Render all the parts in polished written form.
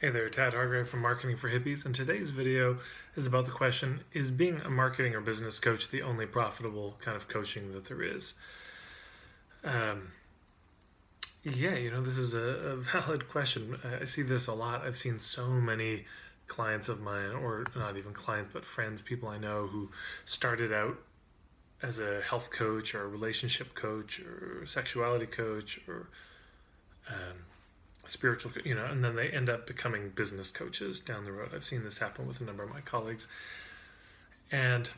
Hey there, Tad Hargrave from Marketing for Hippies, and today's video is about the question, is being a marketing or business coach the only profitable kind of coaching that there is? This is a valid question. I see this a lot. I've seen so many clients of mine, or not even clients, but friends, people I know who started out as a health coach or a relationship coach or sexuality coach or spiritual, and then they end up becoming business coaches down the road. I've seen this happen with a number of my colleagues. And,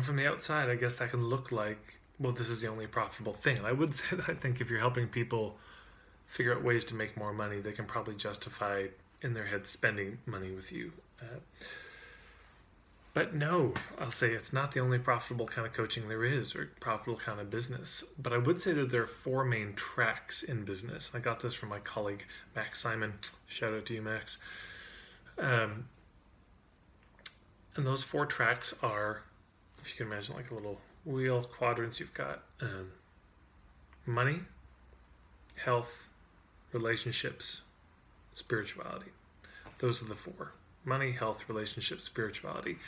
from the outside, I guess that can look like, well, this is the only profitable thing. And I would say that I think if you're helping people figure out ways to make more money, they can probably justify in their head spending money with you. But no, I'll say it's not the only profitable kind of coaching there is, or profitable kind of business. But I would say that there are four main tracks in business. I got this from my colleague, Max Simon. Shout out to you, Max. And those four tracks are, if you can imagine like a little wheel, quadrants, you've got money, health, relationships, spirituality. Those are the four. Money, health, relationships, spirituality.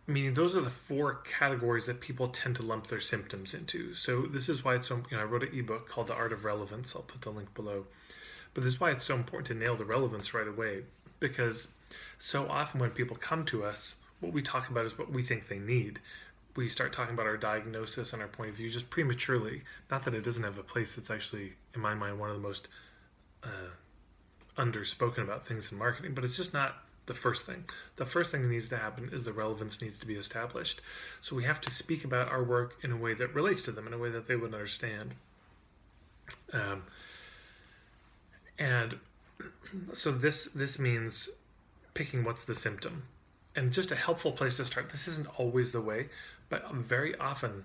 Meaning those are the four categories that people tend to lump their symptoms into. So this is why it's so, I wrote an ebook called The Art of Relevance. I'll put the link below. But this is why it's so important to nail the relevance right away. Because so often when people come to us, what we talk about is what we think they need. We start talking about our diagnosis and our point of view just prematurely. Not that it doesn't have a place. It's actually, in my mind, one of the most underspoken about things in marketing, but it's just not the first thing. The first thing that needs to happen is the relevance needs to be established. So we have to speak about our work in a way that relates to them, in a way that they would understand. And so this means picking what's the symptom. And just a helpful place to start. This isn't always the way, but very often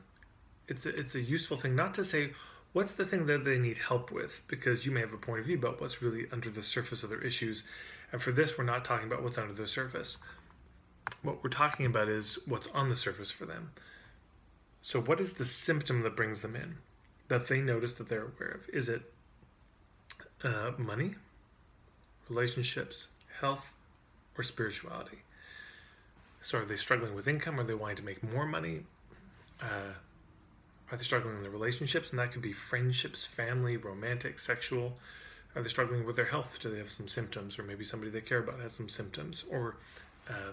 it's a useful thing not to say, what's the thing that they need help with? Because you may have a point of view about what's really under the surface of their issues. And for this, we're not talking about what's under the surface. What we're talking about is what's on the surface for them. So what is the symptom that brings them in, that they notice that they're aware of? Is it money, relationships, health, or spirituality? So are they struggling with income? Are they wanting to make more money? Are they struggling in their relationships? And that could be friendships, family, romantic, sexual. Are they struggling with their health? Do they have some symptoms? Or maybe somebody they care about has some symptoms. Or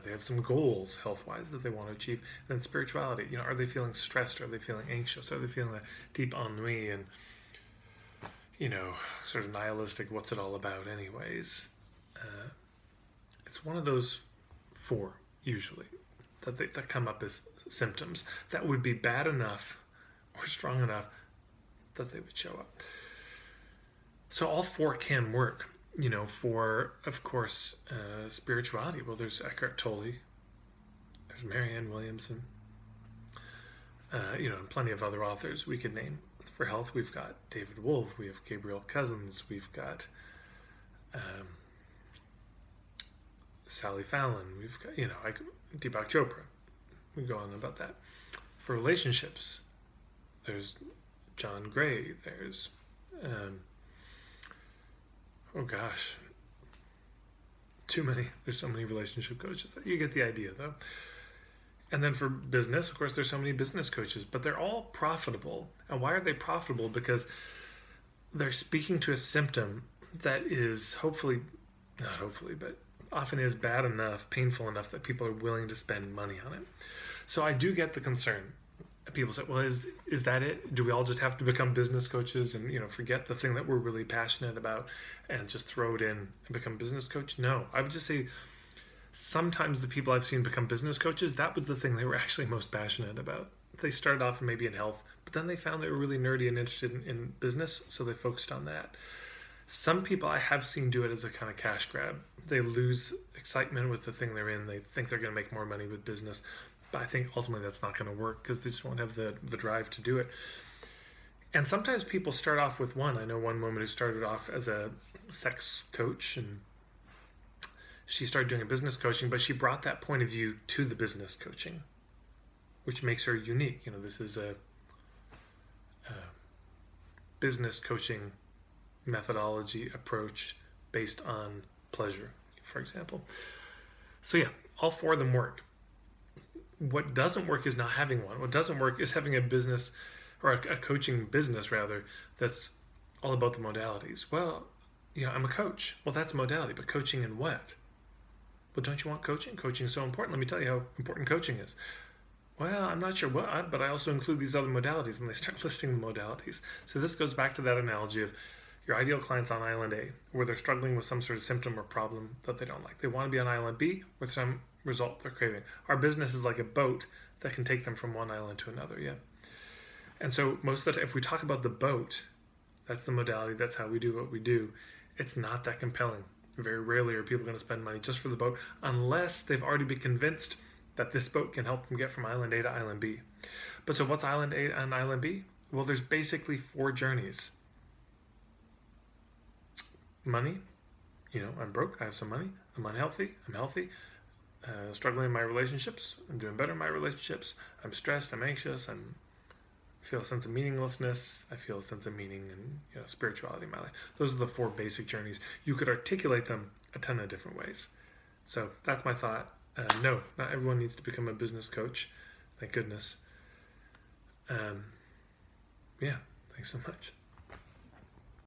they have some goals health-wise that they want to achieve. And then spirituality. Are they feeling stressed? Are they feeling anxious? Are they feeling a deep ennui and, sort of nihilistic, what's it all about anyways? It's one of those four, usually, that come up as symptoms that would be bad enough or strong enough that they would show up. So all four can work, for, of course, spirituality. Well, there's Eckhart Tolle, there's Marianne Williamson, and plenty of other authors we could name. For health, we've got David Wolfe, we have Gabriel Cousens, we've got Sally Fallon, we've got, Deepak Chopra. We go on about that. For relationships, there's John Gray, there's, too many. There's so many relationship coaches. You get the idea, though. And then for business, of course, there's so many business coaches, but they're all profitable. And why are they profitable? Because they're speaking to a symptom that is but often is bad enough, painful enough that people are willing to spend money on it. So I do get the concern. People say, well, is that it? Do we all just have to become business coaches and, forget the thing that we're really passionate about and just throw it in and become business coach? No, I would just say sometimes the people I've seen become business coaches, that was the thing they were actually most passionate about. They started off maybe in health, but then they found they were really nerdy and interested in business, so they focused on that. Some people I have seen do it as a kind of cash grab. They lose excitement with the thing they're in. They think they're going to make more money with business. But I think ultimately that's not going to work because they just won't have the drive to do it. And sometimes people start off with one. I know one woman who started off as a sex coach, and she started doing a business coaching, but she brought that point of view to the business coaching, which makes her unique. This is a business coaching methodology approach based on pleasure, for example. So yeah, all four of them work. What doesn't work is not having one. What doesn't work is having a business, or a coaching business rather, that's all about the modalities. Well, I'm a coach. Well, that's a modality, but coaching in what? Well, don't you want coaching? Coaching is so important. Let me tell you how important coaching is. Well, I'm not sure what, but I also include these other modalities, and they start listing the modalities. So this goes back to that analogy of your ideal client's on island A, where they're struggling with some sort of symptom or problem that they don't like. They want to be on island B with some result they're craving. Our business is like a boat that can take them from one island to another, yeah? And so most of the time, if we talk about the boat, that's the modality, that's how we do what we do, it's not that compelling. Very rarely are people going to spend money just for the boat unless they've already been convinced that this boat can help them get from island A to island B. But so what's island A and island B? Well, there's basically 4 journeys. Money, I'm broke, I have some money. I'm unhealthy, I'm healthy. Struggling in my relationships, I'm doing better in my relationships. I'm stressed, I'm anxious, I feel a sense of meaninglessness. I feel a sense of meaning and spirituality in my life. Those are the 4 basic journeys. You could articulate them a ton of different ways. So that's my thought. No, not everyone needs to become a business coach. Thank goodness. Yeah, thanks so much.